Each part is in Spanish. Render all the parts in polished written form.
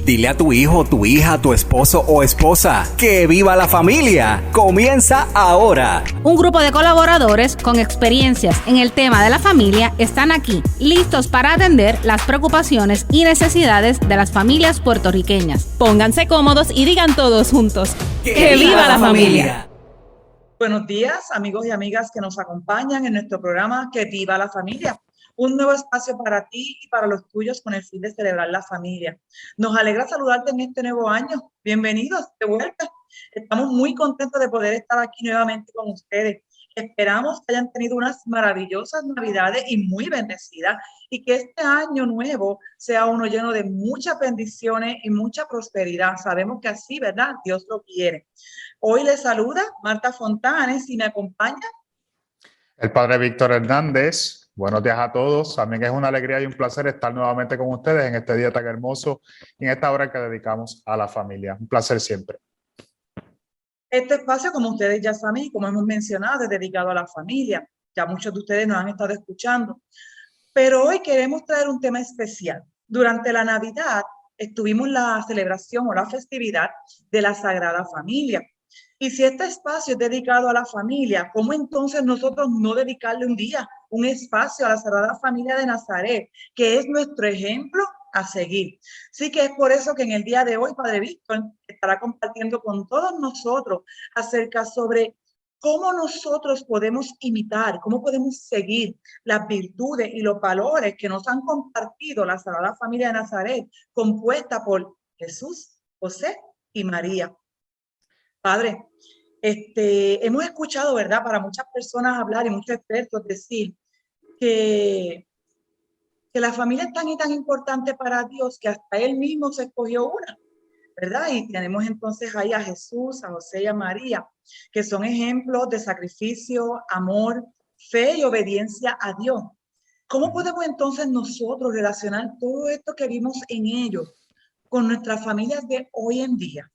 Dile a tu hijo, tu hija, tu esposo o esposa que viva la familia. Comienza ahora. Un grupo de colaboradores con experiencias en el tema de la familia están aquí, listos para atender las preocupaciones y necesidades de las familias puertorriqueñas. Pónganse cómodos y digan todos juntos: ¡Que viva la familia! Buenos días, amigos y amigas que nos acompañan en nuestro programa Que Viva la Familia. Un nuevo espacio para ti y para los tuyos con el fin de celebrar la familia. Nos alegra saludarte en este nuevo año. Bienvenidos de vuelta. Estamos muy contentos de poder estar aquí nuevamente con ustedes. Esperamos que hayan tenido unas maravillosas Navidades y muy bendecidas, y que este año nuevo sea uno lleno de muchas bendiciones y mucha prosperidad. Sabemos que así, ¿verdad? Dios lo quiere. Hoy les saluda Marta Fontanes y me acompaña el padre Víctor Hernández. Buenos días a todos. También es una alegría y un placer estar nuevamente con ustedes en este día tan hermoso y en esta hora que dedicamos a la familia. Un placer siempre. Este espacio, como ustedes ya saben y como hemos mencionado, es dedicado a la familia. Ya muchos de ustedes nos han estado escuchando. Pero hoy queremos traer un tema especial. Durante la Navidad estuvimos la celebración o la festividad de la Sagrada Familia. Y si este espacio es dedicado a la familia, ¿cómo entonces nosotros no dedicarle un día, un espacio a la Sagrada Familia de Nazaret, que es nuestro ejemplo a seguir? Así que es por eso que en el día de hoy, Padre Víctor estará compartiendo con todos nosotros acerca sobre cómo nosotros podemos imitar, cómo podemos seguir las virtudes y los valores que nos han compartido la Sagrada Familia de Nazaret, compuesta por Jesús, José y María. Padre, hemos escuchado, ¿verdad?, para muchas personas hablar y muchos expertos decir que la familia es tan y tan importante para Dios que hasta Él mismo se escogió una, ¿verdad? Y tenemos entonces ahí a Jesús, a José y a María, que son ejemplos de sacrificio, amor, fe y obediencia a Dios. ¿Cómo podemos entonces nosotros relacionar todo esto que vimos en ellos con nuestras familias de hoy en día?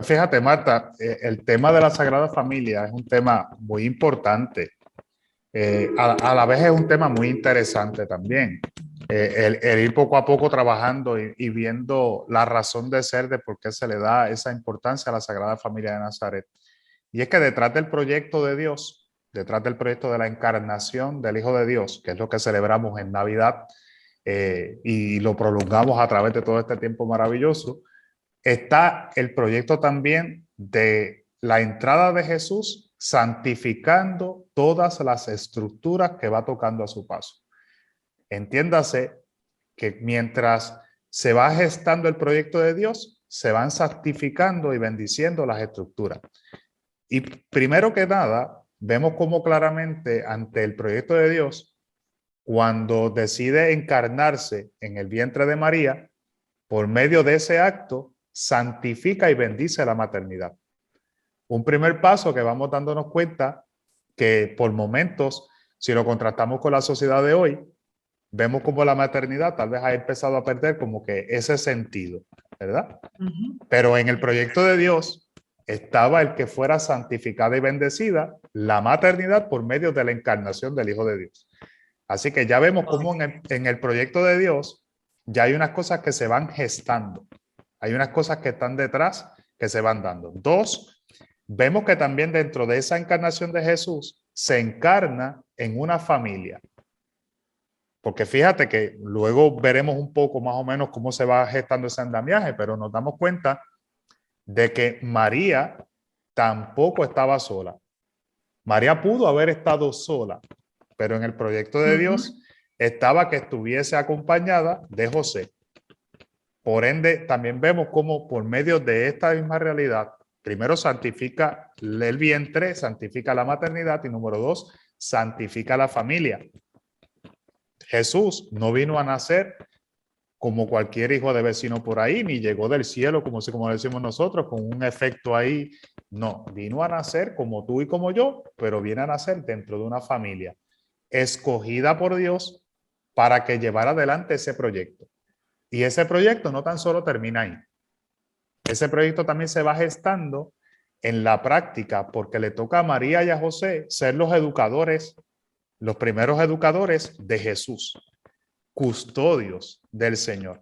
Fíjate, Marta, el tema de la Sagrada Familia es un tema muy importante. A la vez es un tema muy interesante también. El ir poco a poco trabajando y viendo la razón de ser de por qué se le da esa importancia a la Sagrada Familia de Nazaret. Y es que detrás del proyecto de Dios, detrás del proyecto de la encarnación del Hijo de Dios, que es lo que celebramos en Navidad y lo prolongamos a través de todo este tiempo maravilloso, está el proyecto también de la entrada de Jesús santificando todas las estructuras que va tocando a su paso. Entiéndase que mientras se va gestando el proyecto de Dios, se van santificando y bendiciendo las estructuras. Y primero que nada, vemos cómo claramente ante el proyecto de Dios, cuando decide encarnarse en el vientre de María, por medio de ese acto, santifica y bendice la maternidad. Un primer paso que vamos dándonos cuenta que por momentos, si lo contrastamos con la sociedad de hoy, vemos como la maternidad tal vez ha empezado a perder como que ese sentido, ¿verdad? Pero en el proyecto de Dios estaba el que fuera santificada y bendecida la maternidad por medio de la encarnación del Hijo de Dios. Así que ya vemos cómo en el proyecto de Dios ya hay unas cosas que se van gestando. Hay unas cosas que están detrás que se van dando. Dos, vemos que también dentro de esa encarnación de Jesús se encarna en una familia. Porque fíjate que luego veremos un poco más o menos cómo se va gestando ese andamiaje, pero nos damos cuenta de que María tampoco estaba sola. María pudo haber estado sola, pero en el proyecto de Dios estaba que estuviese acompañada de José. Por ende, también vemos cómo por medio de esta misma realidad, primero santifica el vientre, santifica la maternidad y número dos, santifica la familia. Jesús no vino a nacer como cualquier hijo de vecino por ahí, ni llegó del cielo como decimos nosotros, con un efecto ahí. No, vino a nacer como tú y como yo, pero viene a nacer dentro de una familia escogida por Dios para que llevara adelante ese proyecto. Y ese proyecto no tan solo termina ahí. Ese proyecto también se va gestando en la práctica porque le toca a María y a José ser los educadores, los primeros educadores de Jesús, custodios del Señor.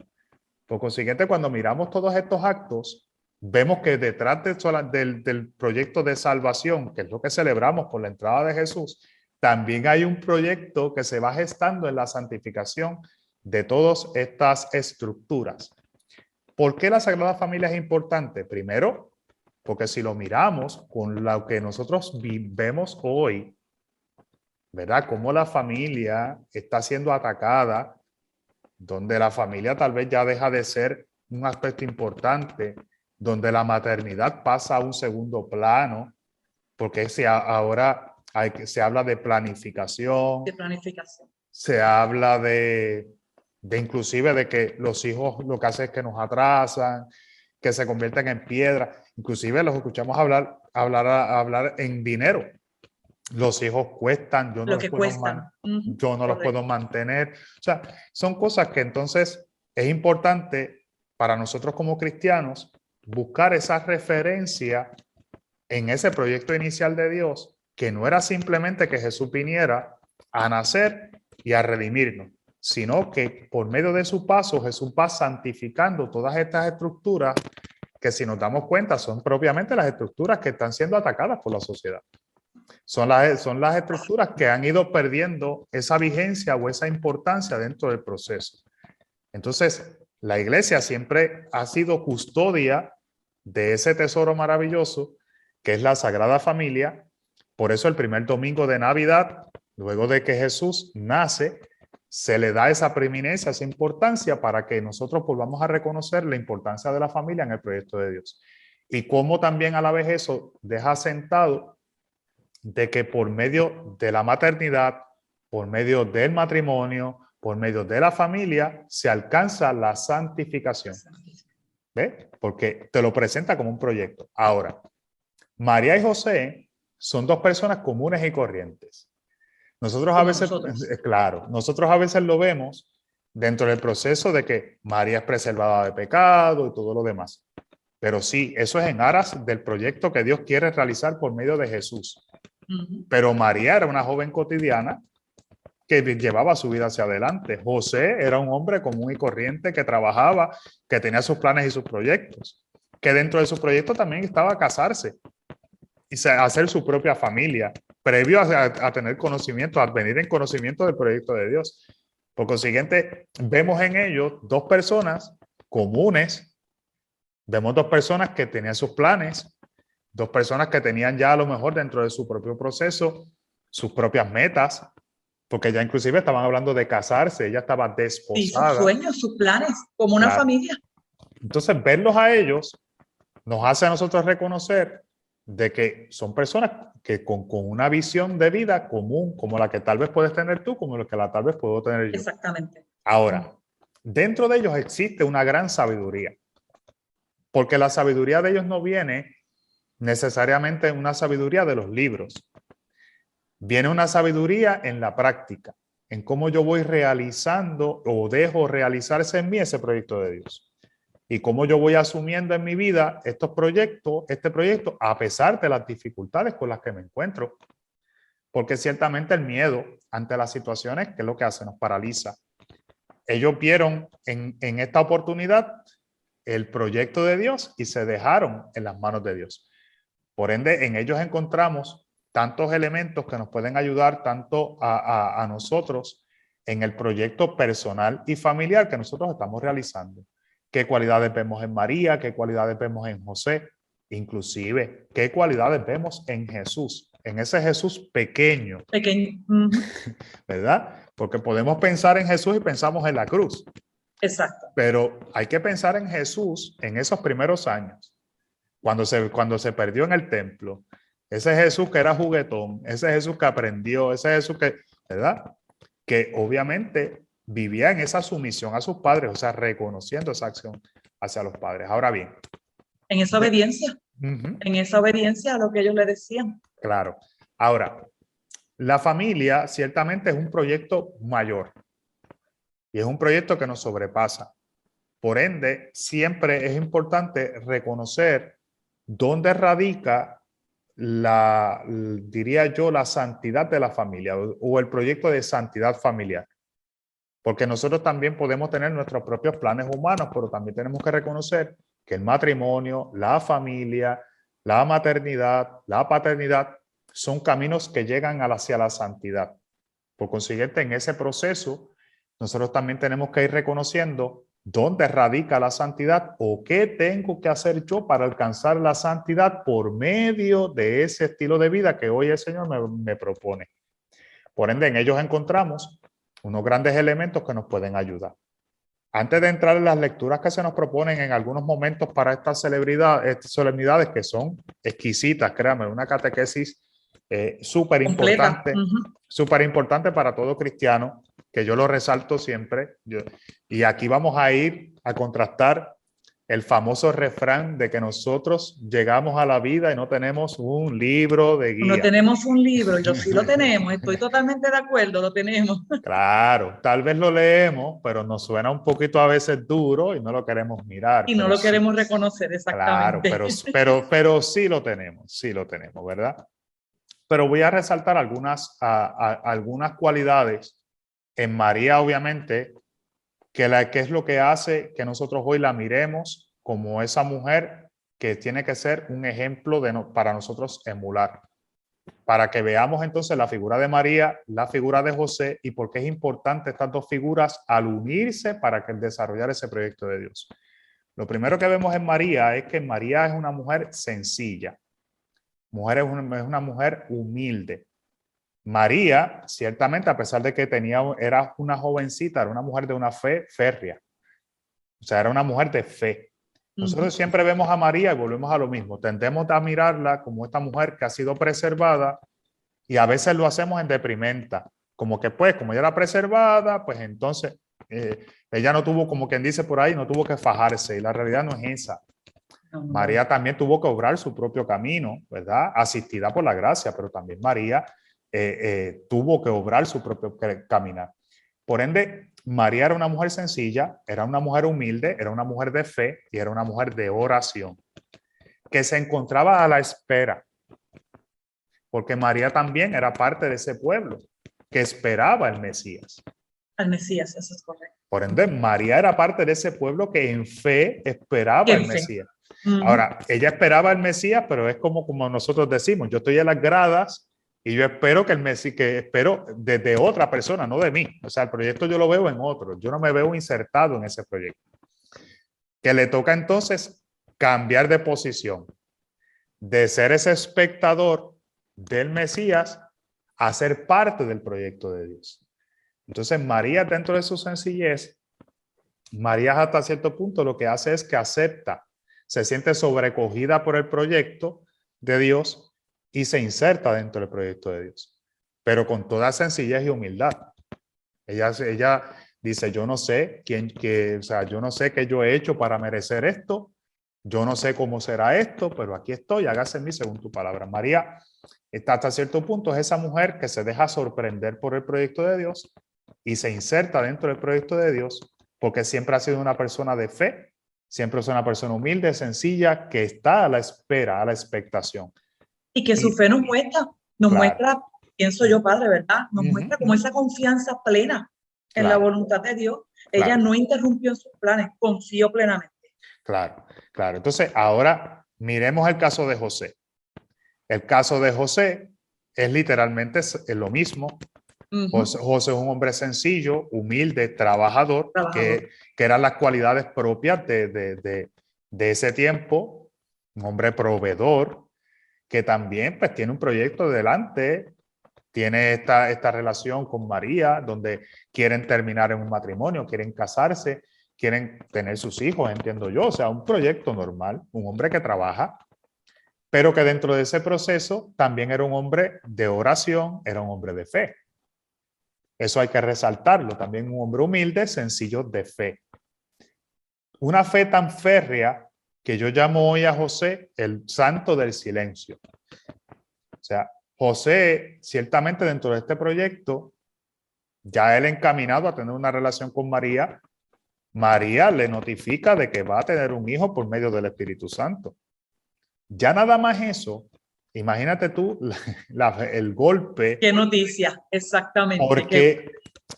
Por consiguiente, cuando miramos todos estos actos, vemos que detrás del proyecto de salvación, que es lo que celebramos por la entrada de Jesús, también hay un proyecto que se va gestando en la santificación de todas estas estructuras. ¿Por qué la Sagrada Familia es importante? Primero, porque si lo miramos con lo que nosotros vemos hoy, ¿verdad? Cómo la familia está siendo atacada, donde la familia tal vez ya deja de ser un aspecto importante, donde la maternidad pasa a un segundo plano, porque ahora se habla de planificación. De planificación. Se habla de inclusive de que los hijos lo que hacen es que nos atrasan, que se convierten en piedra. Inclusive los escuchamos hablar en dinero. Los hijos cuestan, yo no los puedo mantener. O sea, son cosas que entonces es importante para nosotros como cristianos buscar esa referencia en ese proyecto inicial de Dios, que no era simplemente que Jesús viniera a nacer y a redimirnos, sino que por medio de su paso Jesús va santificando todas estas estructuras que, si nos damos cuenta, son propiamente las estructuras que están siendo atacadas por la sociedad. Son las estructuras que han ido perdiendo esa vigencia o esa importancia dentro del proceso. Entonces, la iglesia siempre ha sido custodia de ese tesoro maravilloso que es la Sagrada Familia. Por eso el primer domingo de Navidad, luego de que Jesús nace, se le da esa preeminencia, esa importancia para que nosotros volvamos a reconocer la importancia de la familia en el proyecto de Dios. Y cómo también a la vez eso deja sentado de que por medio de la maternidad, por medio del matrimonio, por medio de la familia, se alcanza la santificación. ¿Ves? Porque te lo presenta como un proyecto. Ahora, María y José son dos personas comunes y corrientes. Nosotros a veces lo vemos dentro del proceso de que María es preservada de pecado y todo lo demás. Pero sí, eso es en aras del proyecto que Dios quiere realizar por medio de Jesús. Pero María era una joven cotidiana que llevaba su vida hacia adelante. José era un hombre común y corriente que trabajaba, que tenía sus planes y sus proyectos, que dentro de su proyecto también estaba casarse y hacer su propia familia, previo a tener conocimiento, a venir en conocimiento del proyecto de Dios. Por consiguiente, vemos en ellos dos personas comunes, vemos dos personas que tenían sus planes, dos personas que tenían ya a lo mejor dentro de su propio proceso sus propias metas, porque ya inclusive estaban hablando de casarse, ella estaba desposada. Y sus sueños, sus planes, como una familia. Entonces, verlos a ellos nos hace a nosotros reconocer de que son personas que con una visión de vida común, como la que tal vez puedes tener tú, como la que tal vez puedo tener yo. Exactamente. Ahora, dentro de ellos existe una gran sabiduría, porque la sabiduría de ellos no viene necesariamente una sabiduría de los libros. Viene una sabiduría en la práctica, en cómo yo voy realizando o dejo realizarse en mí ese proyecto de Dios. Y cómo yo voy asumiendo en mi vida este proyecto, a pesar de las dificultades con las que me encuentro. Porque ciertamente el miedo ante las situaciones, ¿qué es lo que hace? Nos paraliza. Ellos vieron en esta oportunidad el proyecto de Dios y se dejaron en las manos de Dios. Por ende, en ellos encontramos tantos elementos que nos pueden ayudar tanto a nosotros en el proyecto personal y familiar que nosotros estamos realizando. ¿Qué cualidades vemos en María? ¿Qué cualidades vemos en José? Inclusive, ¿qué cualidades vemos en Jesús? En ese Jesús pequeño. ¿Verdad? Porque podemos pensar en Jesús y pensamos en la cruz. Exacto. Pero hay que pensar en Jesús en esos primeros años, cuando se perdió en el templo. Ese Jesús que era juguetón, ese Jesús que aprendió, ese Jesús que, ¿verdad? Que obviamente vivía en esa sumisión a sus padres, o sea, reconociendo esa acción hacia los padres. Ahora bien. En esa obediencia. En esa obediencia a lo que ellos le decían. Claro. Ahora, la familia ciertamente es un proyecto mayor y es un proyecto que nos sobrepasa. Por ende, siempre es importante reconocer dónde radica diría yo, la santidad de la familia o el proyecto de santidad familiar. porque nosotros también podemos tener nuestros propios planes humanos, pero también tenemos que reconocer que el matrimonio, la familia, la maternidad, la paternidad son caminos que llegan hacia la santidad. Por consiguiente, en ese proceso, nosotros también tenemos que ir reconociendo dónde radica la santidad o qué tengo que hacer yo para alcanzar la santidad por medio de ese estilo de vida que hoy el Señor me propone. Por ende, en ellos encontramos unos grandes elementos que nos pueden ayudar. Antes de entrar en las lecturas que se nos proponen en algunos momentos para estas solemnidades que son exquisitas, créanme, una catequesis súper importante, súper importante para todo cristiano, que yo lo resalto siempre. Y aquí vamos a ir a contrastar el famoso refrán de que nosotros llegamos a la vida y no tenemos un libro de guía. No tenemos un libro, y sí lo tenemos, estoy totalmente de acuerdo, lo tenemos. Claro, tal vez lo leemos, pero nos suena un poquito a veces duro y no lo queremos mirar. Y no lo queremos reconocer, exactamente. Claro, pero sí lo tenemos, ¿verdad? Pero voy a resaltar algunas cualidades en María, obviamente, que es lo que hace que nosotros hoy la miremos como esa mujer que tiene que ser un ejemplo para nosotros emular. Para que veamos entonces la figura de María, la figura de José y por qué es importante estas dos figuras al unirse para desarrollar ese proyecto de Dios. Lo primero que vemos en María es que María es una mujer sencilla. Es una mujer humilde. María, ciertamente, a pesar de que era una jovencita, era una mujer de una fe férrea. O sea, era una mujer de fe. Nosotros siempre vemos a María y volvemos a lo mismo. Tendemos a mirarla como esta mujer que ha sido preservada y a veces lo hacemos en deprimenta. Como que pues, como ella era preservada, pues entonces ella no tuvo, como quien dice por ahí, no tuvo que fajarse. Y la realidad no es esa. María también tuvo que obrar su propio camino, ¿verdad? Asistida por la gracia, pero también María tuvo que obrar su propio caminar. Por ende, María era una mujer sencilla, era una mujer humilde, era una mujer de fe y era una mujer de oración, que se encontraba a la espera, porque María también era parte de ese pueblo que esperaba al Mesías. Al Mesías, eso es correcto. Por ende, María era parte de ese pueblo que en fe esperaba al Mesías. Ahora, ella esperaba al Mesías, pero es como nosotros decimos, yo estoy en las gradas y yo espero que el Mesías, que espero de otra persona, no de mí. O sea, el proyecto yo lo veo en otro, yo no me veo insertado en ese proyecto. Que le toca entonces cambiar de posición, de ser ese espectador del Mesías a ser parte del proyecto de Dios. Entonces, María, dentro de su sencillez, María hasta cierto punto lo que hace es que acepta, se siente sobrecogida por el proyecto de Dios y se inserta dentro del proyecto de Dios, pero con toda sencillez y humildad. Ella dice, yo no sé yo no sé qué yo he hecho para merecer esto, yo no sé cómo será esto, pero aquí estoy, hágase en mí según tu palabra. María está hasta cierto punto, es esa mujer que se deja sorprender por el proyecto de Dios y se inserta dentro del proyecto de Dios porque siempre ha sido una persona de fe, siempre es una persona humilde, sencilla, que está a la espera, a la expectación. Y que su fe nos muestra, pienso yo, Padre, ¿verdad? Nos muestra como esa confianza plena en la voluntad de Dios. Ella no interrumpió en sus planes, confió plenamente. Claro. Entonces, ahora miremos el caso de José. El caso de José es literalmente lo mismo. José es un hombre sencillo, humilde, trabajador. Que eran las cualidades propias de ese tiempo. Un hombre proveedor, que también pues tiene un proyecto delante, tiene esta relación con María, donde quieren terminar en un matrimonio, quieren casarse, quieren tener sus hijos, entiendo yo. O sea, un proyecto normal, un hombre que trabaja, pero que dentro de ese proceso también era un hombre de oración, era un hombre de fe. Eso hay que resaltarlo, también un hombre humilde, sencillo, de fe. Una fe tan férrea que yo llamo hoy a José el santo del silencio. O sea, José, ciertamente dentro de este proyecto, ya él encaminado a tener una relación con María, María le notifica de que va a tener un hijo por medio del Espíritu Santo. Ya nada más eso, imagínate tú el golpe. Qué noticia, exactamente.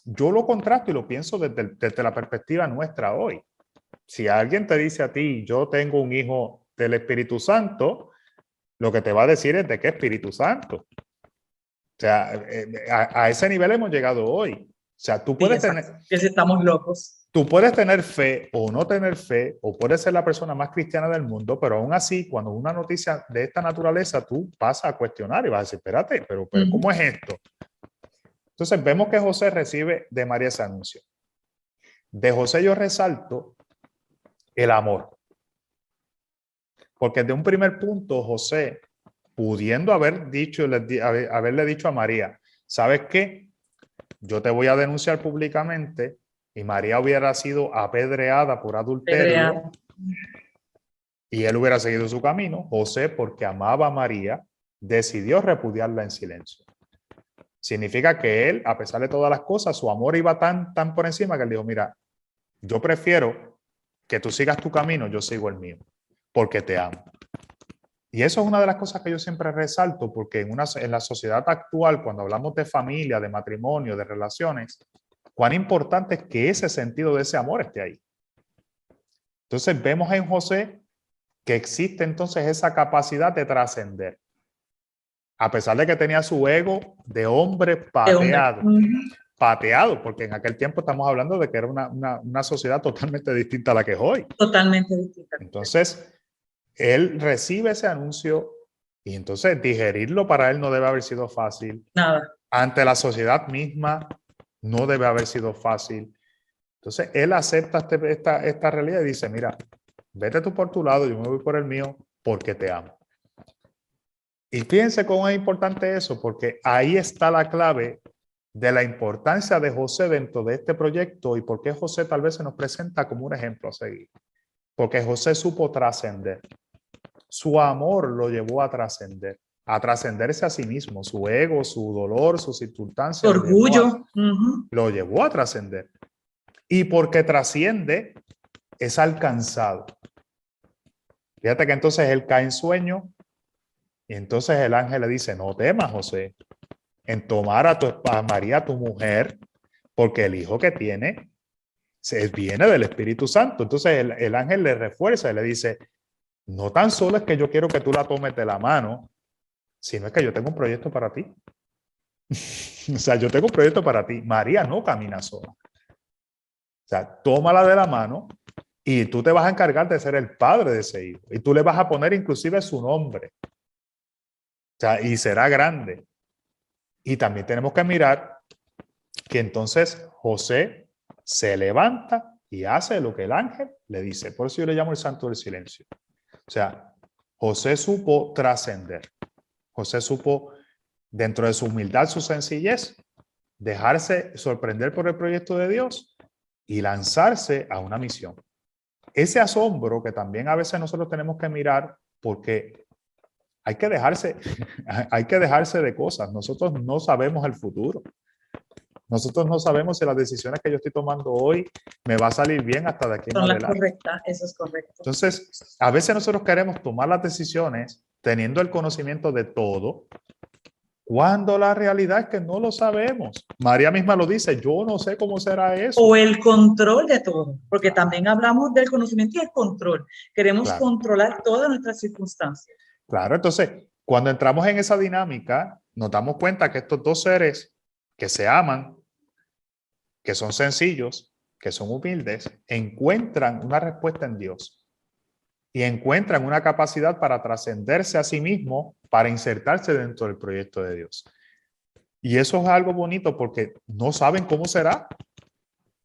yo lo contrasto y lo pienso desde la perspectiva nuestra hoy. Si alguien te dice a ti, yo tengo un hijo del Espíritu Santo, lo que te va a decir es de qué Espíritu Santo. O sea, a ese nivel hemos llegado hoy. O sea, tú puedes que si estamos locos. Tú puedes tener fe o no tener fe, o puedes ser la persona más cristiana del mundo, pero aún así, cuando una noticia de esta naturaleza, tú pasas a cuestionar y vas a decir, espérate, pero ¿cómo es esto? Entonces vemos que José recibe de María ese anuncio. De José yo resalto el amor. Porque de un primer punto, José, pudiendo haberle dicho a María, ¿sabes qué? Yo te voy a denunciar públicamente, y María hubiera sido apedreada por adulterio y él hubiera seguido su camino. José, porque amaba a María, decidió repudiarla en silencio. Significa que él, a pesar de todas las cosas, su amor iba tan por encima que él dijo, mira, yo prefiero que tú sigas tu camino, yo sigo el mío, porque te amo. Y eso es una de las cosas que yo siempre resalto, porque en la sociedad actual, cuando hablamos de familia, de matrimonio, de relaciones, cuán importante es que ese sentido de ese amor esté ahí. Entonces vemos en José que existe entonces esa capacidad de trascender. A pesar de que tenía su ego de hombre pateado, porque en aquel tiempo estamos hablando de que era una sociedad totalmente distinta a la que es hoy. Totalmente distinta. Entonces, él recibe ese anuncio y entonces digerirlo para él no debe haber sido fácil. Nada. Ante la sociedad misma no debe haber sido fácil. Entonces, él acepta esta realidad y dice, mira, vete tú por tu lado, yo me voy por el mío porque te amo. Y fíjense cómo es importante eso, porque ahí está la clave de la importancia de José dentro de este proyecto y por qué José tal vez se nos presenta como un ejemplo a seguir. Porque José supo trascender. Su amor lo llevó a trascenderse a sí mismo, su ego, su dolor, sus circunstancias. Su orgullo. Lo llevó a trascender. Y porque trasciende, es alcanzado. Fíjate que entonces él cae en sueño y entonces el ángel le dice, no temas, José, en tomar a María, tu mujer, porque el hijo que tiene viene del Espíritu Santo. Entonces el ángel le refuerza y le dice, no tan solo es que yo quiero que tú la tomes de la mano, sino es que yo tengo un proyecto para ti. O sea, yo tengo un proyecto para ti. María no camina sola. O sea, tómala de la mano y tú te vas a encargar de ser el padre de ese hijo. Y tú le vas a poner inclusive su nombre. O sea, y será grande. Y también tenemos que mirar que entonces José se levanta y hace lo que el ángel le dice. Por eso yo le llamo el santo del silencio. O sea, José supo trascender. José supo, dentro de su humildad, su sencillez, dejarse sorprender por el proyecto de Dios y lanzarse a una misión. Ese asombro que también a veces nosotros tenemos que mirar, porque hay que dejarse de cosas. Nosotros no sabemos el futuro. Nosotros no sabemos si las decisiones que yo estoy tomando hoy me va a salir bien hasta de aquí en adelante. Son las correctas, eso es correcto. Entonces, a veces nosotros queremos tomar las decisiones teniendo el conocimiento de todo, cuando la realidad es que no lo sabemos. María misma lo dice, yo no sé cómo será eso. O el control de todo, porque también hablamos del conocimiento y el control. Queremos controlar todas nuestras circunstancias. Claro, entonces, cuando entramos en esa dinámica, nos damos cuenta que estos dos seres que se aman, que son sencillos, que son humildes, encuentran una respuesta en Dios y encuentran una capacidad para trascenderse a sí mismos, para insertarse dentro del proyecto de Dios. Y eso es algo bonito porque no saben cómo será.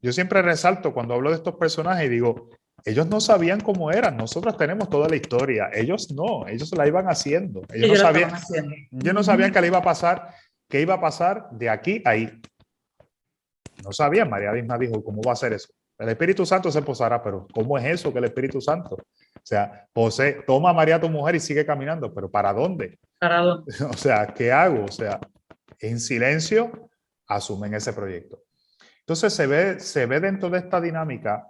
Yo siempre resalto cuando hablo de estos personajes y digo, ellos no sabían cómo eran, nosotros tenemos toda la historia, ellos no, ellos la iban haciendo. Ellos no sabían qué le iba a pasar, qué iba a pasar de aquí a ahí. No sabían. María misma dijo, ¿cómo va a ser eso? El Espíritu Santo se posará, pero ¿cómo es eso que el Espíritu Santo? O sea, José, toma a María tu mujer y sigue caminando, pero ¿para dónde? ¿Para dónde? O sea, ¿qué hago? O sea, en silencio asumen ese proyecto. Entonces se ve dentro de esta dinámica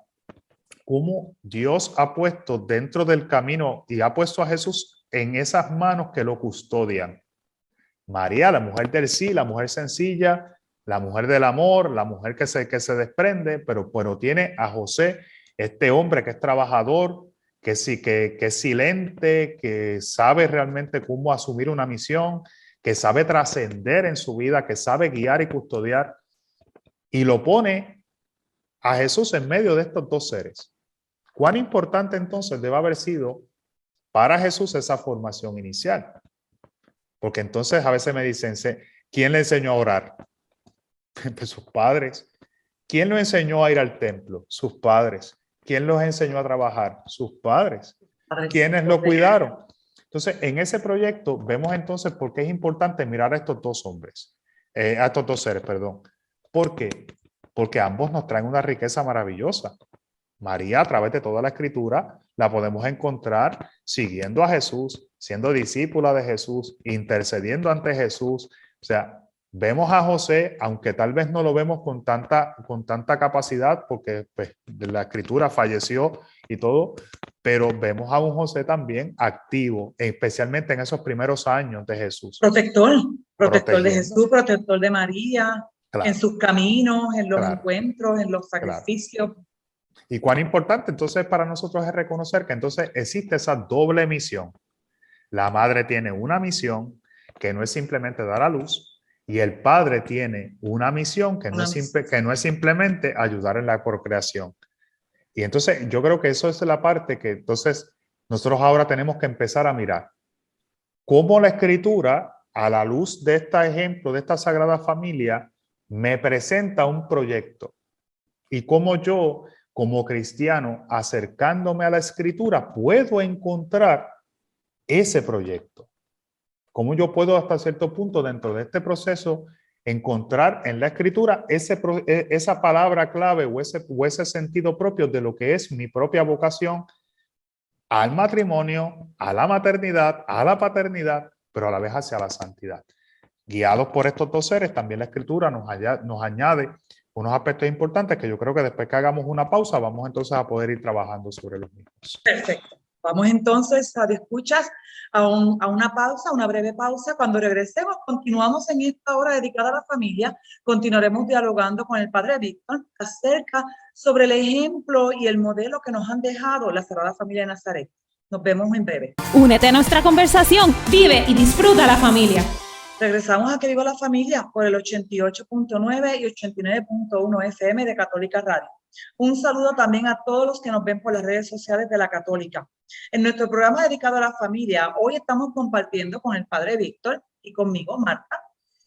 cómo Dios ha puesto dentro del camino y ha puesto a Jesús en esas manos que lo custodian. María, la mujer del sí, la mujer sencilla, la mujer del amor, la mujer que se desprende, pero tiene a José, este hombre que es trabajador, que es silente, que sabe realmente cómo asumir una misión, que sabe trascender en su vida, que sabe guiar y custodiar, y lo pone a Jesús en medio de estos dos seres. ¿Cuán importante entonces debe haber sido para Jesús esa formación inicial? Porque entonces a veces me dicen, ¿quién le enseñó a orar? Pues sus padres. ¿Quién lo enseñó a ir al templo? Sus padres. ¿Quién los enseñó a trabajar? Sus padres. ¿Quiénes lo cuidaron? Entonces, en ese proyecto vemos entonces por qué es importante mirar a estos dos hombres, a estos dos seres, perdón. ¿Por qué? Porque ambos nos traen una riqueza maravillosa. María, a través de toda la escritura, la podemos encontrar siguiendo a Jesús, siendo discípula de Jesús, intercediendo ante Jesús. O sea, vemos a José, aunque tal vez no lo vemos con tanta capacidad, porque pues, la escritura falleció y todo, pero vemos a un José también activo, especialmente en esos primeros años de Jesús. Protector de Jesús, protector de María, claro, en sus caminos, en los claro, encuentros, en los sacrificios. Claro. Y cuán importante entonces para nosotros es reconocer que entonces existe esa doble misión. La madre tiene una misión que no es simplemente dar a luz, y el padre tiene una misión que no es simplemente ayudar en la procreación. Y entonces yo creo que eso es la parte que entonces nosotros ahora tenemos que empezar a mirar. Cómo la escritura, a la luz de este ejemplo, de esta Sagrada Familia, me presenta un proyecto. Y cómo yo, como cristiano, acercándome a la escritura, puedo encontrar ese proyecto. Cómo yo puedo hasta cierto punto dentro de este proceso encontrar en la escritura esa palabra clave o ese sentido propio de lo que es mi propia vocación al matrimonio, a la maternidad, a la paternidad, pero a la vez hacia la santidad. Guiados por estos dos seres, también la escritura nos añade unos aspectos importantes que yo creo que después que hagamos una pausa vamos entonces a poder ir trabajando sobre los mismos. Perfecto. Vamos entonces a escuchas a una pausa, una breve pausa. Cuando regresemos, continuamos en esta hora dedicada a la familia. Continuaremos dialogando con el Padre Víctor acerca sobre el ejemplo y el modelo que nos han dejado la Sagrada Familia de Nazaret. Nos vemos en breve. Únete a nuestra conversación, vive y disfruta la familia. Regresamos a Que Viva la Familia por el 88.9 y 89.1 FM de Católica Radio. Un saludo también a todos los que nos ven por las redes sociales de la Católica. En nuestro programa dedicado a la familia, hoy estamos compartiendo con el Padre Víctor y conmigo, Marta,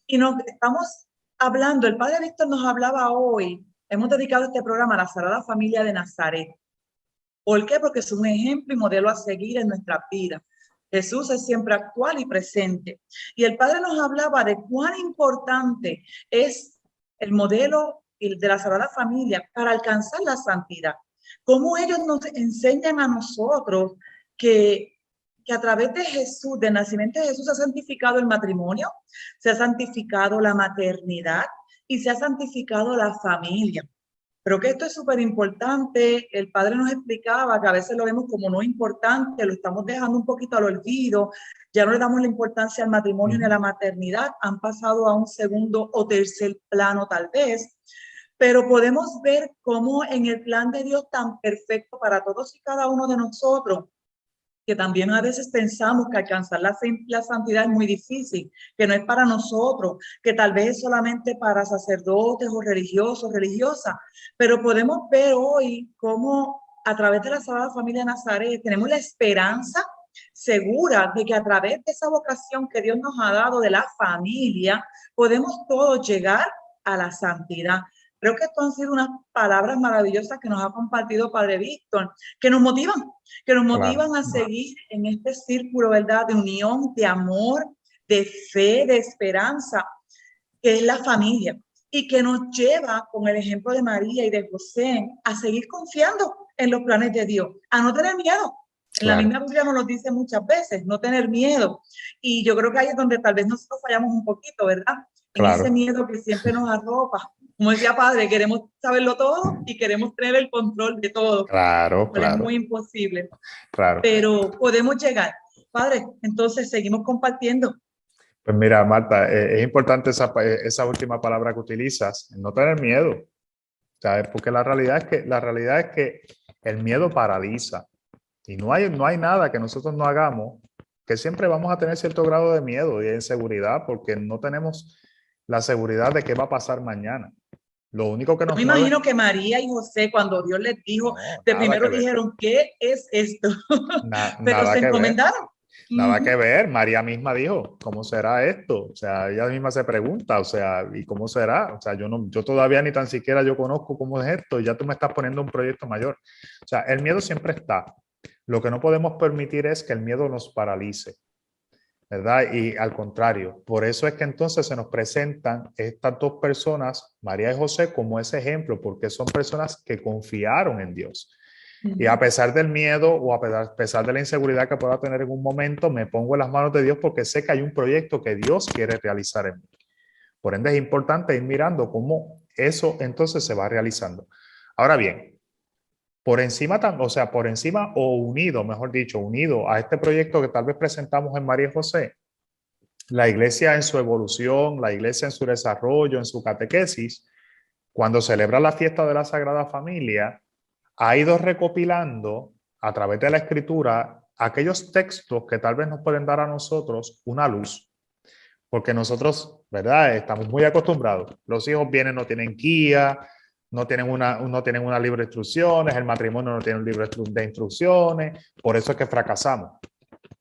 y nos estamos hablando, el Padre Víctor nos hablaba hoy, hemos dedicado este programa a la Sagrada Familia de Nazaret. ¿Por qué? Porque es un ejemplo y modelo a seguir en nuestra vida. Jesús es siempre actual y presente. Y el Padre nos hablaba de cuán importante es el modelo de la Sagrada Familia para alcanzar la santidad. Cómo ellos nos enseñan a nosotros que a través de Jesús, del nacimiento de Jesús, se ha santificado el matrimonio, se ha santificado la maternidad y se ha santificado la familia. Creo que esto es súper importante. El Padre nos explicaba que a veces lo vemos como no importante, lo estamos dejando un poquito al olvido, ya no le damos la importancia al matrimonio ni a la maternidad, han pasado a un segundo o tercer plano tal vez, pero podemos ver cómo en el plan de Dios tan perfecto para todos y cada uno de nosotros, que también a veces pensamos que alcanzar la santidad es muy difícil, que no es para nosotros, que tal vez es solamente para sacerdotes o religiosos, religiosas, pero podemos ver hoy cómo a través de la Sagrada Familia de Nazaret tenemos la esperanza segura de que a través de esa vocación que Dios nos ha dado de la familia, podemos todos llegar a la santidad. Creo que esto han sido unas palabras maravillosas que nos ha compartido Padre Víctor, que nos motivan a seguir en este círculo, ¿verdad?, de unión, de amor, de fe, de esperanza, que es la familia, y que nos lleva, con el ejemplo de María y de José, a seguir confiando en los planes de Dios, a no tener miedo. En la misma Biblia nos lo dice muchas veces, no tener miedo. Y yo creo que ahí es donde tal vez nosotros fallamos un poquito, ¿verdad? En ese miedo que siempre nos arropa. Como decía Padre, queremos saberlo todo y queremos tener el control de todo. Claro. Es muy imposible. Claro. Pero podemos llegar. Padre, entonces seguimos compartiendo. Pues mira, Marta, es importante esa última palabra que utilizas, no tener miedo, ¿sabes? Porque la realidad es que el miedo paraliza y no hay nada que nosotros no hagamos que siempre vamos a tener cierto grado de miedo y de inseguridad porque no tenemos la seguridad de qué va a pasar mañana. Lo único que Yo nos me mueve, imagino que María y José, cuando Dios les dijo, no, de nada que primero ver, dijeron, ¿qué es esto? Pero nada se que ver. encomendaron. Nada que Ujú. ver, María misma dijo, ¿cómo será esto? O sea, ella misma se pregunta, o sea, ¿y cómo será? O sea, yo todavía ni tan siquiera yo conozco cómo es esto, y ya tú me estás poniendo un proyecto mayor. O sea, el miedo siempre está. Lo que no podemos permitir es que el miedo nos paralice, ¿verdad? Y al contrario, por eso es que entonces se nos presentan estas dos personas, María y José, como ese ejemplo, porque son personas que confiaron en Dios. Y a pesar del miedo o a pesar de la inseguridad que pueda tener en un momento, me pongo en las manos de Dios porque sé que hay un proyecto que Dios quiere realizar en mí. Por ende, es importante ir mirando cómo eso entonces se va realizando. Ahora bien, por encima o unido, mejor dicho, unido a este proyecto que tal vez presentamos en María y José, la iglesia en su evolución, la iglesia en su desarrollo, en su catequesis, cuando celebra la fiesta de la Sagrada Familia, ha ido recopilando a través de la escritura aquellos textos que tal vez nos pueden dar a nosotros una luz, porque nosotros, ¿verdad? Estamos muy acostumbrados. Los hijos vienen, no tienen guía, no tienen una libro de instrucciones, el matrimonio no tiene un libro de instrucciones, por eso es que fracasamos.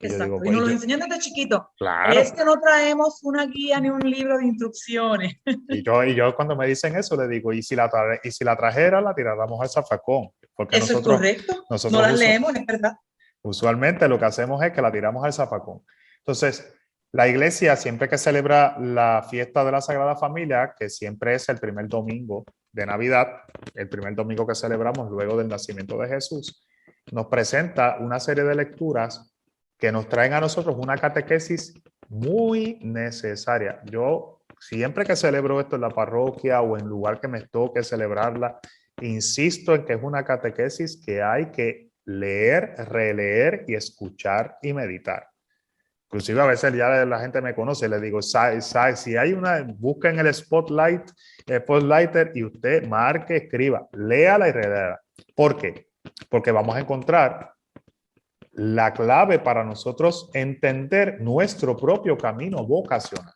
Y yo digo, Exacto. Y pues nos lo enseñan desde chiquito. Es claro. que no traemos una guía ni un libro de instrucciones. Y yo cuando me dicen eso le digo, ¿y si la trajera, la tiráramos al zafacón? Porque Eso es correcto. No nosotros las leemos, es verdad. usualmente lo que hacemos es que la tiramos al zafacón. Entonces, la iglesia siempre que celebra la fiesta de la Sagrada Familia, que siempre es el primer domingo de Navidad, el primer domingo que celebramos luego del nacimiento de Jesús, nos presenta una serie de lecturas que nos traen a nosotros una catequesis muy necesaria. Yo siempre que celebro esto en la parroquia o en lugar que me toque celebrarla, insisto en que es una catequesis que hay que leer, releer y escuchar y meditar. Inclusive a veces ya la gente me conoce, le digo, si hay busca en el Spotlighter y usted marque, escriba, léala y reléala. ¿Por qué? Porque vamos a encontrar la clave para nosotros entender nuestro propio camino vocacional.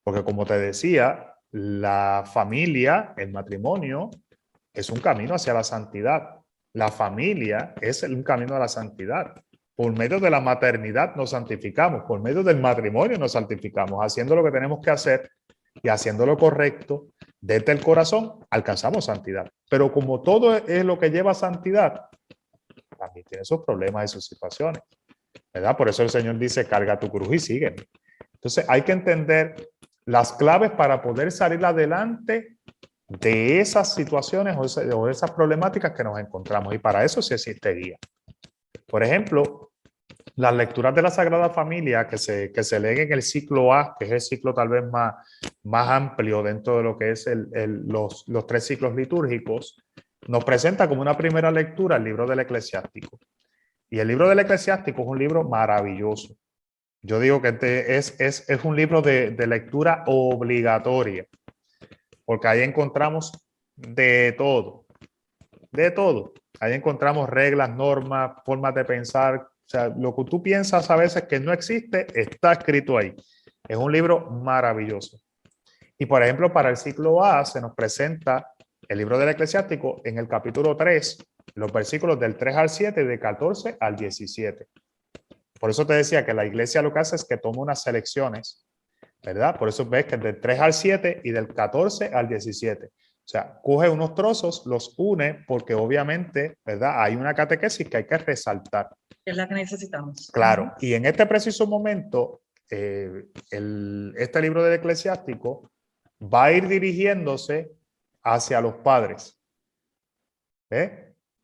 Porque como te decía, la familia, el matrimonio, es un camino hacia la santidad. La familia es un camino a la santidad. Por medio de la maternidad nos santificamos, por medio del matrimonio nos santificamos, haciendo lo que tenemos que hacer y haciendo lo correcto desde el corazón, alcanzamos santidad. Pero como todo es lo que lleva a santidad, también tiene sus problemas y sus situaciones, ¿verdad? Por eso el Señor dice, carga tu cruz y sígueme. Entonces hay que entender las claves para poder salir adelante de esas situaciones o esas problemáticas que nos encontramos. Y para eso sí existe guía. Por ejemplo, las lecturas de la Sagrada Familia que se leen en el ciclo A, que es el ciclo tal vez más amplio dentro de lo que es los 3 ciclos litúrgicos, nos presenta como una primera lectura el libro del Eclesiástico. Y el libro del Eclesiástico es un libro maravilloso. Yo digo que es un libro de lectura obligatoria, porque ahí encontramos de todo, de todo. Ahí encontramos reglas, normas, formas de pensar. O sea, lo que tú piensas a veces que no existe, está escrito ahí. Es un libro maravilloso. Y por ejemplo, para el ciclo A se nos presenta el libro del Eclesiástico en el capítulo 3, los versículos del 3 al 7 y de 14 al 17. Por eso te decía que la iglesia lo que hace es que toma unas selecciones, ¿verdad? Por eso ves que del 3 al 7 y del 14 al 17. O sea, coge unos trozos, los une, porque obviamente, ¿verdad? Hay una catequesis que hay que resaltar. Es la que necesitamos. Claro, y en este preciso momento, este libro del Eclesiástico va a ir dirigiéndose hacia los padres,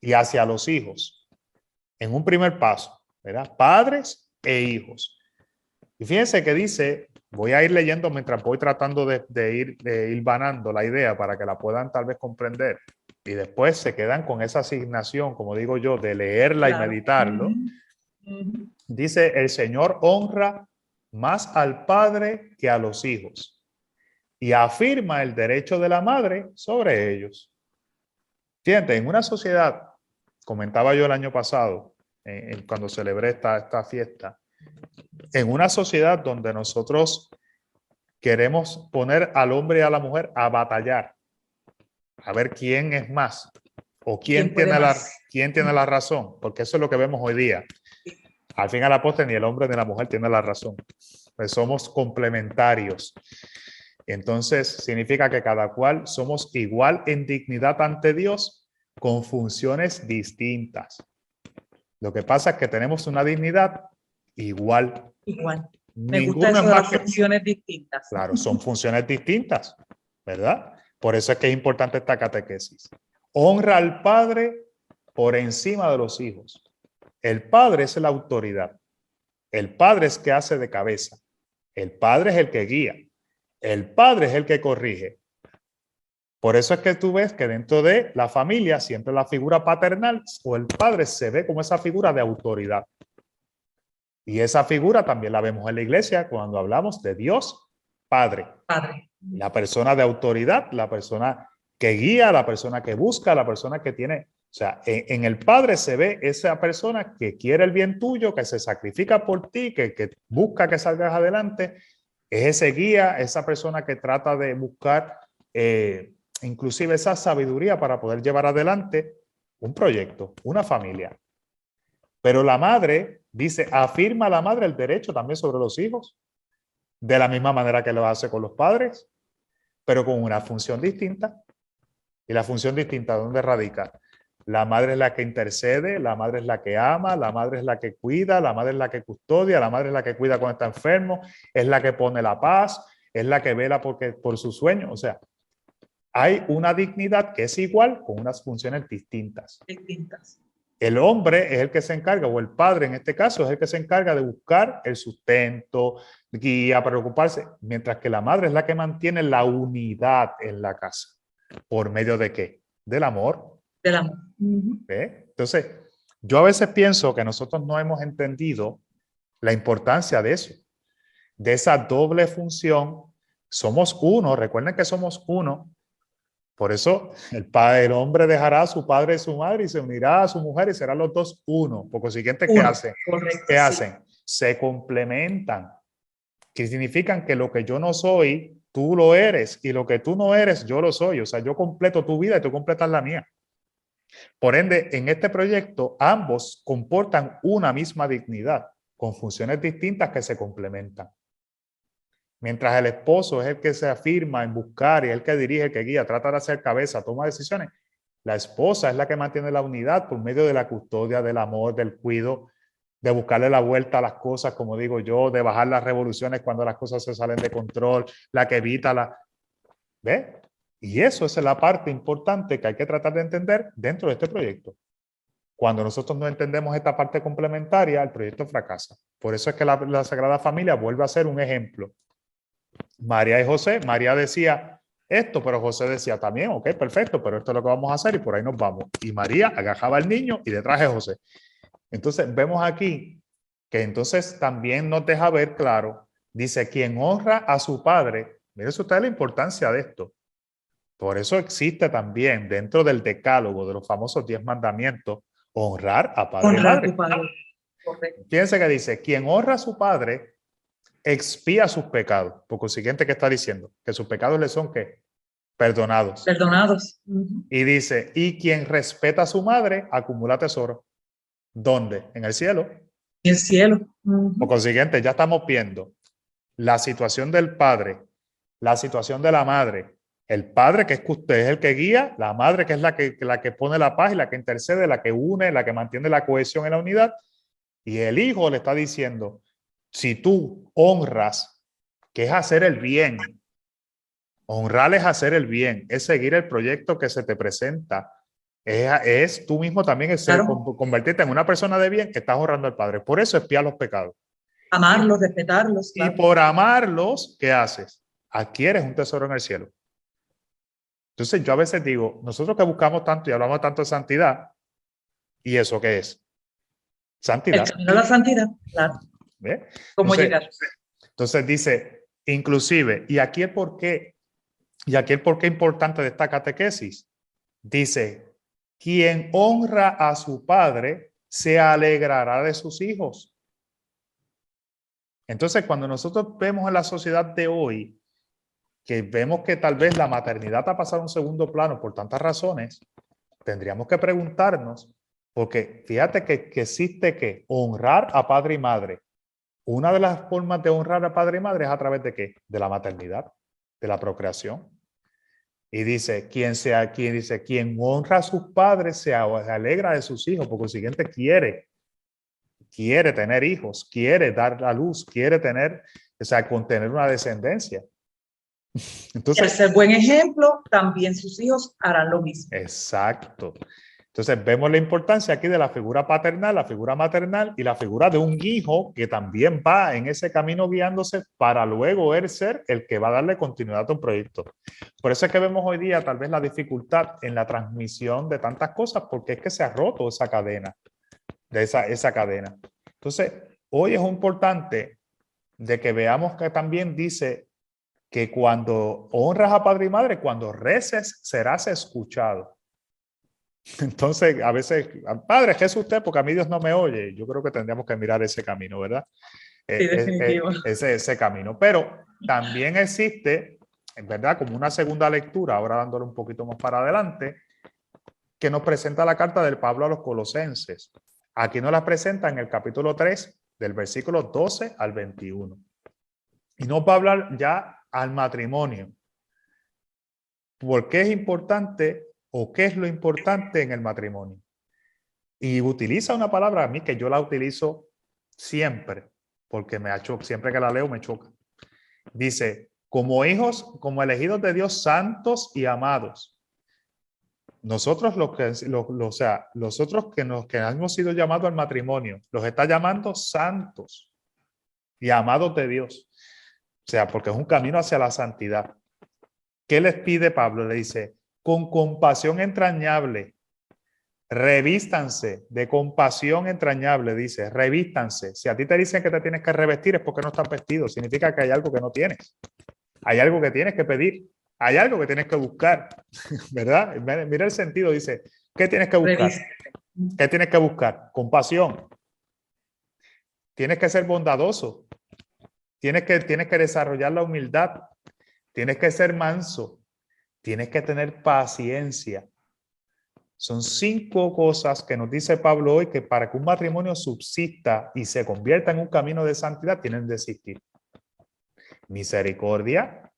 y hacia los hijos, en un primer paso, ¿verdad? Padres e hijos. Y fíjense que dice, voy a ir leyendo mientras voy tratando de ir vanando la idea para que la puedan tal vez comprender. Y después se quedan con esa asignación, como digo yo, de leerla y meditarlo. Dice, el Señor honra más al padre que a los hijos y afirma el derecho de la madre sobre ellos. Fíjate, en una sociedad, comentaba yo el año pasado, cuando celebré esta fiesta, en una sociedad donde nosotros queremos poner al hombre y a la mujer a batallar, a ver quién es más o quién tiene la razón, porque eso es lo que vemos hoy día. Al fin y al postre, ni el hombre ni la mujer tiene la razón. Pues somos complementarios. Entonces, significa que cada cual somos igual en dignidad ante Dios con funciones distintas. Lo que pasa es que tenemos una dignidad igual. Igual. Me gusta eso de las funciones distintas. Claro, son funciones distintas, ¿verdad? Por eso es que es importante esta catequesis. Honra al padre por encima de los hijos. El padre es la autoridad. El padre es el que hace de cabeza. El padre es el que guía. El padre es el que corrige. Por eso es que tú ves que dentro de la familia siempre la figura paternal o el padre se ve como esa figura de autoridad. Y esa figura también la vemos en la iglesia cuando hablamos de Dios Padre. Padre. La persona de autoridad, la persona que guía, la persona que busca, la persona que tiene... O sea, en el Padre se ve esa persona que quiere el bien tuyo, que se sacrifica por ti, que busca que salgas adelante. Es ese guía, esa persona que trata de buscar inclusive esa sabiduría para poder llevar adelante un proyecto, una familia. Pero la madre, dice, afirma a la madre el derecho también sobre los hijos, de la misma manera que lo hace con los padres, pero con una función distinta. Y la función distinta, ¿dónde radica? La madre es la que intercede, la madre es la que ama, la madre es la que cuida, la madre es la que custodia, la madre es la que cuida cuando está enfermo, es la que pone la paz, es la que vela por su sueño. O sea, hay una dignidad que es igual con unas funciones distintas. El hombre es el que se encarga, o el padre en este caso, es el que se encarga de buscar el sustento, guía, preocuparse, mientras que la madre es la que mantiene la unidad en la casa. ¿Por medio de qué? Del amor. Del amor. ¿Ve? Entonces, yo a veces pienso que nosotros no hemos entendido la importancia de eso, de esa doble función. Somos uno, recuerden que somos uno. Por eso el hombre dejará a su padre y su madre y se unirá a su mujer y serán los dos uno. Por consiguiente, ¿qué hacen? Correcto, ¿Qué hacen? Se complementan. Que significan que lo que yo no soy, tú lo eres, y lo que tú no eres, yo lo soy. O sea, yo completo tu vida y tú completas la mía. Por ende, en este proyecto, ambos comportan una misma dignidad, con funciones distintas que se complementan. Mientras el esposo es el que se afirma en buscar y es el que dirige, el que guía, trata de hacer cabeza, toma decisiones, la esposa es la que mantiene la unidad por medio de la custodia, del amor, del cuidado, de buscarle la vuelta a las cosas, como digo yo, de bajar las revoluciones cuando las cosas se salen de control, la que evita la... ¿Ve? Y eso es la parte importante que hay que tratar de entender dentro de este proyecto. Cuando nosotros no entendemos esta parte complementaria, el proyecto fracasa. Por eso es que la Sagrada Familia vuelve a ser un ejemplo. María y José, María decía esto, pero José decía también, ok, perfecto, pero esto es lo que vamos a hacer y por ahí nos vamos. Y María agajaba al niño y detrás de José. Entonces vemos aquí que entonces también nos deja ver claro, dice, quien honra a su padre, mire usted la importancia de esto. Por eso existe también dentro del decálogo de los famosos 10 mandamientos, honrar a padre y madre. Fíjense que dice, quien honra a su padre, expía sus pecados. Por consiguiente, ¿qué está diciendo? Que sus pecados le son ¿qué? Perdonados. Perdonados. Y dice, y quien respeta a su madre, acumula tesoro. ¿Dónde? En el cielo. En el cielo. Por consiguiente, ya estamos viendo la situación del padre, la situación de la madre, el padre que es usted, es el que guía, la madre que es la que pone la paz y la que intercede, la que une, la que mantiene la cohesión en la unidad, y el hijo le está diciendo, si tú honras, que es hacer el bien, honrar es hacer el bien, es seguir el proyecto que se te presenta, es tú mismo también es convertirte en una persona de bien, que estás honrando al Padre. Por eso expía los pecados. Amarlos, respetarlos. Claro. Y por amarlos, ¿qué haces? Adquieres un tesoro en el cielo. Entonces yo a veces digo, nosotros que buscamos tanto y hablamos tanto de santidad, ¿y eso qué es? Santidad. El camino a la santidad, claro. ¿Ve? ¿Cómo Entonces, llegar? Entonces dice, inclusive, y aquí el porqué importante de esta catequesis, dice, quien honra a su padre se alegrará de sus hijos. Entonces, cuando nosotros vemos en la sociedad de hoy, que vemos que tal vez la maternidad ha pasado a un segundo plano por tantas razones, tendríamos que preguntarnos, porque fíjate que existe que honrar a padre y madre. Una de las formas de honrar a padre y madre es a través de ¿qué? De la maternidad, de la procreación. Y dice, quien honra a sus padres se alegra de sus hijos, por consiguiente quiere tener hijos, quiere dar a luz, quiere tener, o sea, contener una descendencia. Y al ser buen ejemplo, también sus hijos harán lo mismo. Exacto. Entonces vemos la importancia aquí de la figura paternal, la figura maternal y la figura de un hijo que también va en ese camino guiándose para luego él ser el que va a darle continuidad a un proyecto. Por eso es que vemos hoy día tal vez la dificultad en la transmisión de tantas cosas, porque es que se ha roto esa cadena, esa cadena. Entonces, hoy es importante de que veamos que también dice que cuando honras a padre y madre, cuando reces, serás escuchado. Entonces, a veces, padre, ¿qué es usted? Porque a mí Dios no me oye. Yo creo que tendríamos que mirar ese camino, ¿verdad? Sí, definitivo. Ese camino. Pero también existe, en verdad, como una segunda lectura, ahora dándole un poquito más para adelante, que nos presenta la carta del Pablo a los Colosenses. Aquí nos la presenta en el capítulo 3, del versículo 12 al 21. Y nos va a hablar ya al matrimonio. ¿Por qué es importante o qué es lo importante en el matrimonio? Y utiliza una palabra a mí que yo la utilizo siempre, porque siempre que la leo me choca. Dice, como hijos, como elegidos de Dios, santos y amados. Nosotros nosotros que hemos sido llamados al matrimonio, los está llamando santos y amados de Dios. O sea, porque es un camino hacia la santidad. ¿Qué les pide Pablo? Le dice, con compasión entrañable, revístanse de compasión entrañable, dice, revístanse. Si a ti te dicen que te tienes que revestir es porque no estás vestido, significa que hay algo que no tienes. Hay algo que tienes que pedir, hay algo que tienes que buscar, ¿verdad? Mira el sentido, dice, ¿qué tienes que buscar? ¿Qué tienes que buscar? Compasión. Tienes que ser bondadoso. Tienes que desarrollar la humildad. Tienes que ser manso. Tienes que tener paciencia. Son 5 cosas que nos dice Pablo hoy que para que un matrimonio subsista y se convierta en un camino de santidad tienen de existir. Misericordia,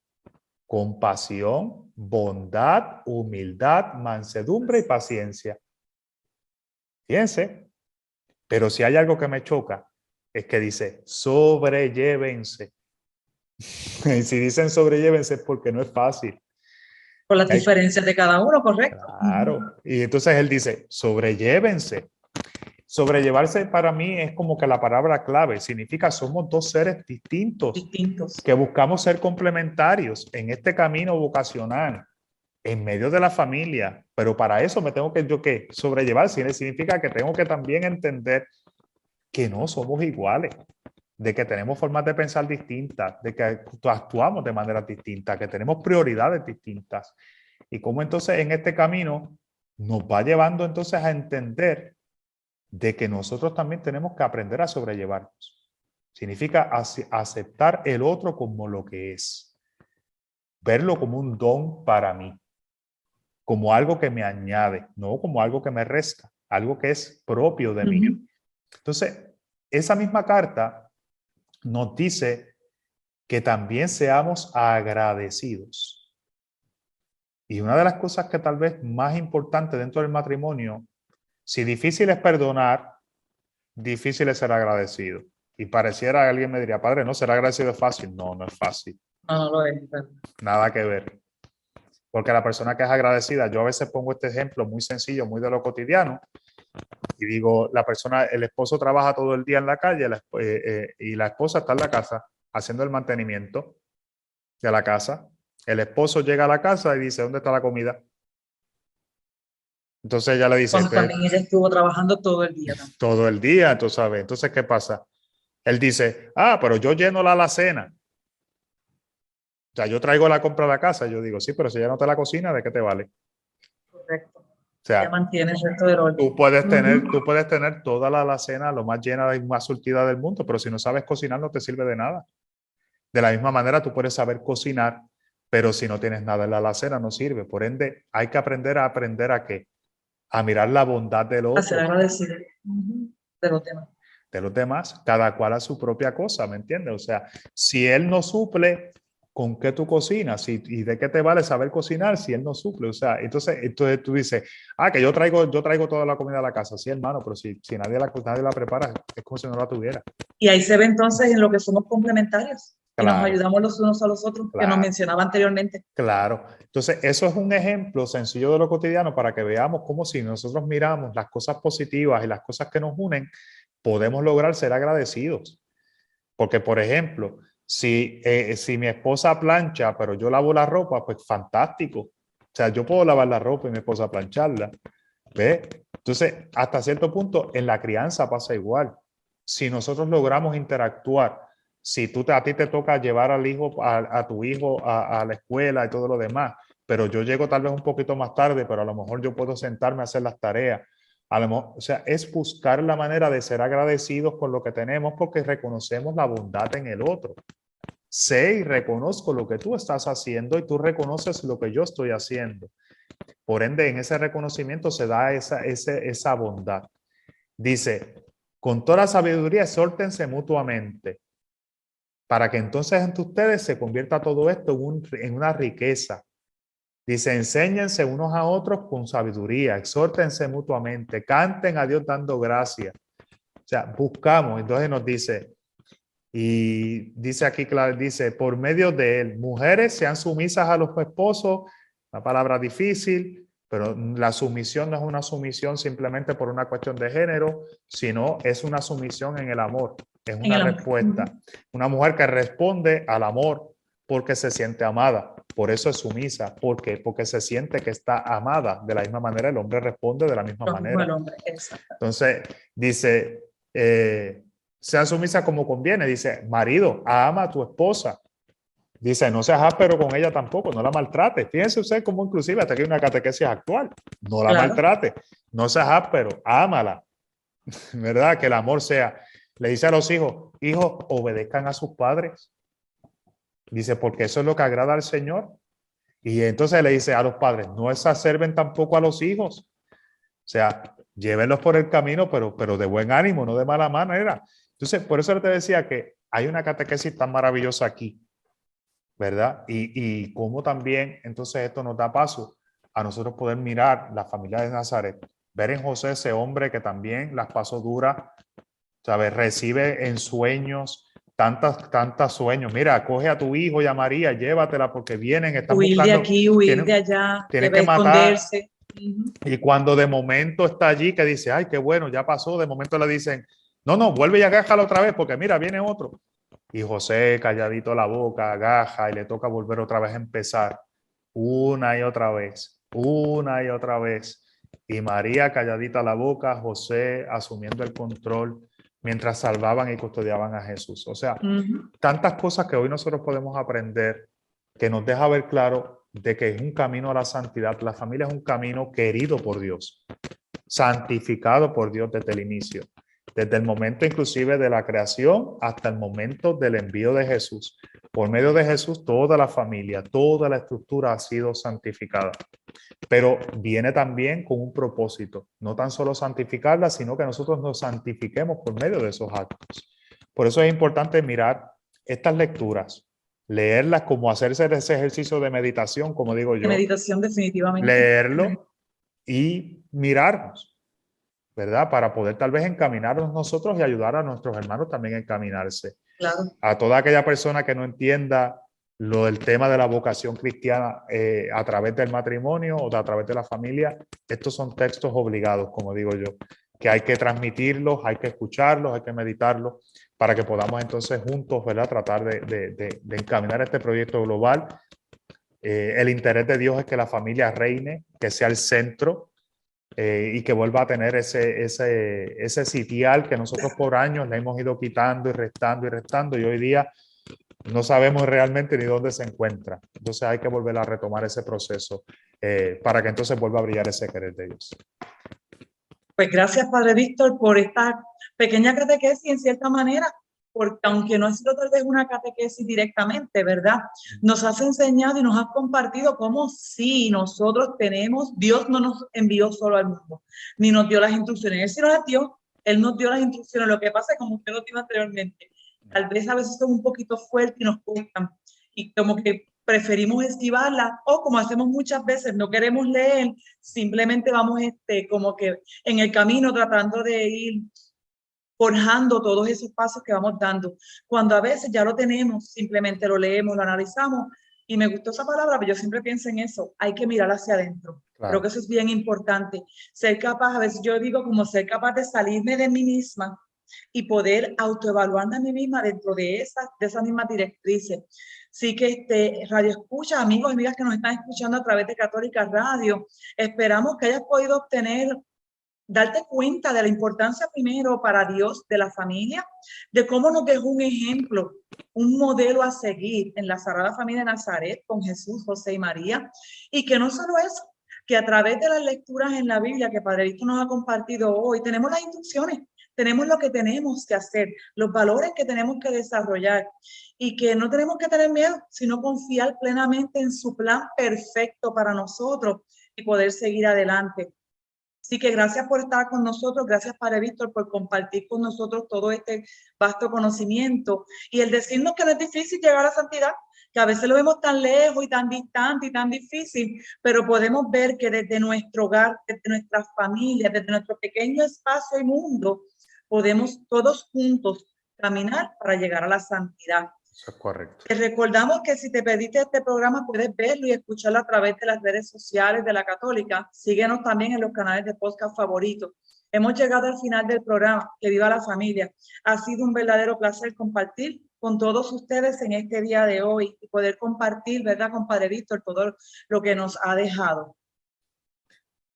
compasión, bondad, humildad, mansedumbre y paciencia. Fíjense, pero si hay algo que me choca, es que dice, sobrellévense. Y si dicen sobrellévense es porque no es fácil. Por las diferencias de cada uno, correcto. Claro. Y entonces él dice, sobrellévense. Sobrellevarse para mí es como que la palabra clave. Significa somos 2 seres distintos. Que buscamos ser complementarios en este camino vocacional, en medio de la familia. Pero para eso me tengo que sobrellevar. Significa que tengo que también entender que no somos iguales, de que tenemos formas de pensar distintas, de que actuamos de manera distinta, que tenemos prioridades distintas. Y cómo entonces en este camino nos va llevando entonces a entender de que nosotros también tenemos que aprender a sobrellevarnos. Significa aceptar el otro como lo que es. Verlo como un don para mí. Como algo que me añade, no como algo que me resta, algo que es propio de mí. Entonces, esa misma carta nos dice que también seamos agradecidos. Y una de las cosas que tal vez más importante dentro del matrimonio, si difícil es perdonar, difícil es ser agradecido. Y pareciera que alguien me diría, padre, ¿no ser agradecido es fácil? No, no es fácil. No lo es. Nada que ver. Porque la persona que es agradecida, yo a veces pongo este ejemplo muy sencillo, muy de lo cotidiano, y digo, el esposo trabaja todo el día en la calle y la esposa está en la casa haciendo el mantenimiento de la casa. El esposo llega a la casa y dice, ¿dónde está la comida? Entonces ella le dice... Cuando también ella estuvo trabajando todo el día. Todo el día, tú sabes. Entonces, ¿qué pasa? Él dice, pero yo lleno la alacena. O sea, yo traigo la compra a la casa. Yo digo, sí, pero si ya no te la cocina, ¿de qué te vale? Correcto. O sea, Ya mantiene el resto del orden. tú puedes tener toda la alacena lo más llena y más surtida del mundo, pero si no sabes cocinar no te sirve de nada. De la misma manera, tú puedes saber cocinar, pero si no tienes nada en la alacena no sirve. Por ende, hay que aprender a qué, a mirar la bondad del A ser otro, agradecido de los demás. de los demás, cada cual a su propia cosa, ¿me entiendes? O sea, si él no suple, ¿con qué tú cocinas? ¿Y de qué te vale saber cocinar si él no suple? O sea, entonces tú dices, que yo traigo toda la comida a la casa. Sí, hermano, pero si nadie la prepara, es como si no la tuviera. Y ahí se ve entonces en lo que somos complementarios y nos Claro, ayudamos los unos a los otros, que nos claro, mencionaba anteriormente. claro. Entonces, eso es un ejemplo sencillo de lo cotidiano para que veamos cómo si nosotros miramos las cosas positivas y las cosas que nos unen, podemos lograr ser agradecidos. Porque, por ejemplo, si mi esposa plancha, pero yo lavo la ropa, pues fantástico. O sea, yo puedo lavar la ropa y mi esposa plancharla. ¿Ve? Entonces, hasta cierto punto, en la crianza pasa igual. Si nosotros logramos interactuar, si a ti te toca llevar a tu hijo a la escuela y todo lo demás, pero yo llego tal vez un poquito más tarde, pero a lo mejor yo puedo sentarme a hacer las tareas. O sea, es buscar la manera de ser agradecidos con lo que tenemos porque reconocemos la bondad en el otro. Sé y reconozco lo que tú estás haciendo y tú reconoces lo que yo estoy haciendo. Por ende, en ese reconocimiento se da esa bondad. Dice, con toda la sabiduría, exhórtense mutuamente para que entonces entre ustedes se convierta todo esto en una riqueza. Dice, enséñense unos a otros con sabiduría, exhórtense mutuamente, canten a Dios dando gracias. O sea, buscamos, entonces nos dice, y dice aquí, claro, dice, por medio de él, mujeres sean sumisas a los esposos, una palabra difícil, pero la sumisión no es una sumisión simplemente por una cuestión de género, sino es una sumisión en el amor, es una respuesta. Una mujer que responde al amor porque se siente amada, por eso es sumisa. ¿Por qué? Porque se siente que está amada. De la misma manera, el hombre responde de la misma manera. Entonces, dice, sea sumisa como conviene. Dice, marido, ama a tu esposa. Dice, no seas áspero con ella tampoco, no la maltrate. Fíjense usted cómo inclusive hasta aquí hay una catequesis actual. No la maltrate, no seas áspero, ámala. ¿Verdad? Que el amor sea. Le dice a los hijos, hijos, obedezcan a sus padres. Dice, porque eso es lo que agrada al Señor. Y entonces le dice a los padres, no exacerben tampoco a los hijos. O sea, llévenlos por el camino, pero de buen ánimo, no de mala manera. Entonces, por eso te decía que hay una catequesis tan maravillosa aquí, ¿verdad? Y cómo también, entonces esto nos da paso a nosotros poder mirar la familia de Nazaret, ver en José ese hombre que también las pasó duras, ¿sabes? Recibe en sueños tantas sueños. Mira, coge a tu hijo y a María, llévatela porque vienen, están huir buscando. Huir de aquí, huir de allá, tienen que matar. Esconderse. Y cuando de momento está allí, que dice, ay, qué bueno, ya pasó, de momento le dicen, no, vuelve y agájala otra vez porque mira, viene otro. Y José, calladito la boca, agaja y le toca volver otra vez a empezar. Una y otra vez. Y María, calladita la boca, José asumiendo el control, mientras salvaban y custodiaban a Jesús. O sea, tantas cosas que hoy nosotros podemos aprender que nos deja ver claro de que es un camino a la santidad. La familia es un camino querido por Dios, santificado por Dios desde el inicio, desde el momento inclusive de la creación hasta el momento del envío de Jesús. Por medio de Jesús, toda la familia, toda la estructura ha sido santificada. Pero viene también con un propósito, no tan solo santificarla, sino que nosotros nos santifiquemos por medio de esos actos. Por eso es importante mirar estas lecturas, leerlas como hacerse ese ejercicio de meditación, como digo yo. De meditación, definitivamente. Leerlo y mirarnos, ¿verdad? Para poder tal vez encaminarnos nosotros y ayudar a nuestros hermanos también a encaminarse. Claro. A toda aquella persona que no entienda lo del tema de la vocación cristiana a través del matrimonio o a través de la familia, estos son textos obligados, como digo yo, que hay que transmitirlos, hay que escucharlos, hay que meditarlos, para que podamos entonces juntos, ¿verdad?, tratar de encaminar este proyecto global. El interés de Dios es que la familia reine, que sea el centro, y que vuelva a tener ese sitial que nosotros por años le hemos ido quitando y restando y hoy día no sabemos realmente ni dónde se encuentra. Entonces hay que volver a retomar ese proceso para que entonces vuelva a brillar ese querer de Dios. Pues gracias, Padre Víctor, por esta pequeña catequesis en cierta manera, porque aunque no ha sido tal vez una catequesis directamente, ¿verdad? Nos has enseñado y nos has compartido cómo sí nosotros tenemos, Dios no nos envió solo al mundo, ni nos dio las instrucciones, Él sí nos las dio, Él nos dio las instrucciones. Lo que pasa es, como usted lo dijo anteriormente, tal vez a veces son un poquito fuertes y nos cuestan, y como que preferimos esquivarlas, o como hacemos muchas veces, no queremos leer, simplemente vamos como que en el camino tratando de ir forjando todos esos pasos que vamos dando. Cuando a veces ya lo tenemos, simplemente lo leemos, lo analizamos, y me gustó esa palabra, pero yo siempre pienso en eso, hay que mirar hacia adentro. Claro. Creo que eso es bien importante, ser capaz, a veces yo digo como ser capaz de salirme de mí misma y poder autoevaluarme a mí misma dentro de esas mismas directrices. Sí que radio escucha, amigos y amigas que nos están escuchando a través de Católica Radio, esperamos que hayas podido obtener, darte cuenta de la importancia primero para Dios de la familia, de cómo nos dejó un ejemplo, un modelo a seguir en la Sagrada Familia de Nazaret con Jesús, José y María, y que no solo eso, que a través de las lecturas en la Biblia que Padre Víctor nos ha compartido hoy, tenemos las instrucciones, tenemos lo que tenemos que hacer, los valores que tenemos que desarrollar, y que no tenemos que tener miedo, sino confiar plenamente en su plan perfecto para nosotros y poder seguir adelante. Así que gracias por estar con nosotros, gracias Padre Víctor por compartir con nosotros todo este vasto conocimiento y el decirnos que no es difícil llegar a la santidad, que a veces lo vemos tan lejos y tan distante y tan difícil, pero podemos ver que desde nuestro hogar, desde nuestras familias, desde nuestro pequeño espacio y mundo, podemos todos juntos caminar para llegar a la santidad. Eso es correcto. Te recordamos que si te perdiste este programa, puedes verlo y escucharlo a través de las redes sociales de la Católica. Síguenos también en los canales de podcast favoritos. Hemos llegado al final del programa. Que viva la familia. Ha sido un verdadero placer compartir con todos ustedes en este día de hoy y poder compartir, ¿verdad, con Padre Víctor, todo lo que nos ha dejado.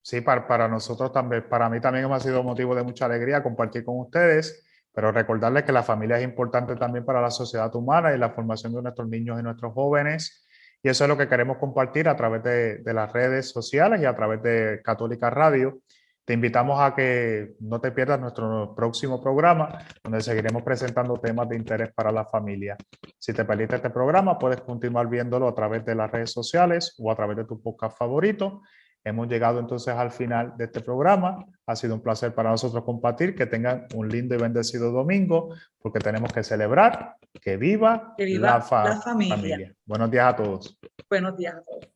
Sí, para nosotros también, para mí también ha sido motivo de mucha alegría compartir con ustedes. Pero recordarles que la familia es importante también para la sociedad humana y la formación de nuestros niños y nuestros jóvenes. Y eso es lo que queremos compartir a través de las redes sociales y a través de Católica Radio. Te invitamos a que no te pierdas nuestro próximo programa, donde seguiremos presentando temas de interés para la familia. Si te perdiste este programa, puedes continuar viéndolo a través de las redes sociales o a través de tu podcast favorito. Hemos llegado entonces al final de este programa. Ha sido un placer para nosotros compartir. Que tengan un lindo y bendecido domingo, porque tenemos que celebrar que viva la familia. Buenos días a todos. Buenos días a todos.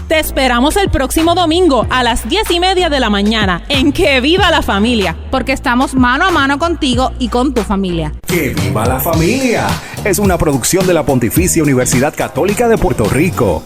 Te esperamos el próximo domingo a las 10:30 de la mañana en Que Viva la Familia, porque estamos mano a mano contigo y con tu familia. ¡Que viva la familia! Es una producción de la Pontificia Universidad Católica de Puerto Rico.